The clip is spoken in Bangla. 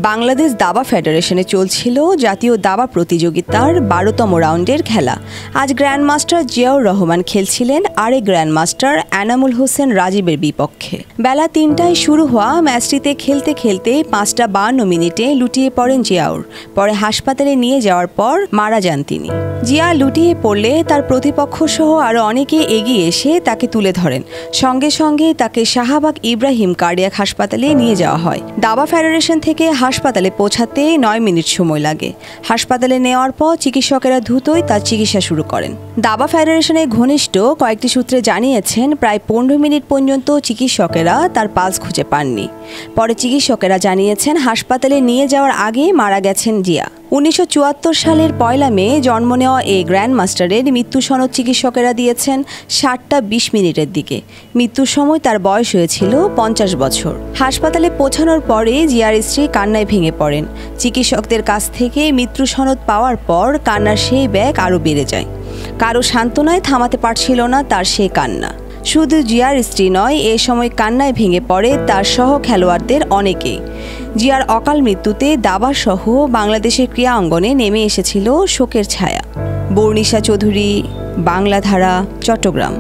বাংলাদেশ দাবা ফেডারেশনে চলছিল জাতীয় দাবা প্রতিযোগিতার ১২তম রাউন্ডের খেলা। আজ গ্র্যান্ডমাস্টার জিয়াউর রহমান খেলছিলেন আরেক গ্র্যান্ডমাস্টার এনামুল হোসেন রাজীবের বিপক্ষে। বেলা ৩টায় শুরু হওয়া ম্যাচটিতে খেলতে খেলতে ৫:৫২ লুটিয়ে পড়েন জিয়াউর। পরে হাসপাতালে নিয়ে যাওয়ার পর মারা যান তিনি। জিয়া লুটিয়ে পড়লে তার প্রতিপক্ষ সহ আরও অনেকে এগিয়ে এসে তাকে তুলে ধরেন। সঙ্গে সঙ্গে তাকে শাহবাগ ইব্রাহিম কার্ডিয়াক হাসপাতালে নিয়ে যাওয়া হয়। দাবা ফেডারেশন থেকে হাসপাতালে পৌঁছাতে ৯ মিনিট সময় লাগে। হাসপাতালে নেওয়ার পর চিকিৎসকেরা দ্রুতই তার চিকিৎসা শুরু করেন। দাবা ফেডারেশনের ঘনিষ্ঠ কয়েকটি সূত্রে জানিয়েছেন, প্রায় ১৫ মিনিট পর্যন্ত চিকিৎসকেরা তার পালস খুঁজে পাননি। পরে চিকিৎসকেরা জানিয়েছেন, হাসপাতালে নিয়ে যাওয়ার আগে মারা গেছেন জিয়া। ১৯৭৪ সালের ১ মে জন্ম নেওয়া এই গ্র্যান্ডমাস্টারের মৃত্যু সনদ চিকিৎসকেরা দিয়েছেন ৭:২০ দিকে। মৃত্যুর সময় তার বয়স হয়েছিল ৫০ বছর। হাসপাতালে পৌঁছানোর পরে জিয়ার স্ত্রী কান্নায় ভেঙে পড়েন। চিকিৎসকদের কাছ থেকে মৃত্যু সনদ পাওয়ার পর কান্নার সেই ব্যাগ আরও বেড়ে যায়। কারো সান্ত্বনায় থামাতে পারছিল না তার সেই কান্না। শুধু জিয়ার স্ত্রী নয়, এ সময় কান্নায় ভেঙে পড়ে তার সহ খেলোয়াড়দের অনেকেই। জিয়ার অকাল মৃত্যুতে দাবা সহ বাংলাদেশের ক্রীড়া অঙ্গনে নেমে এসেছিল শোকের ছায়া। বর্ণিশা চৌধুরী, বাংলাধারা, চট্টগ্রাম।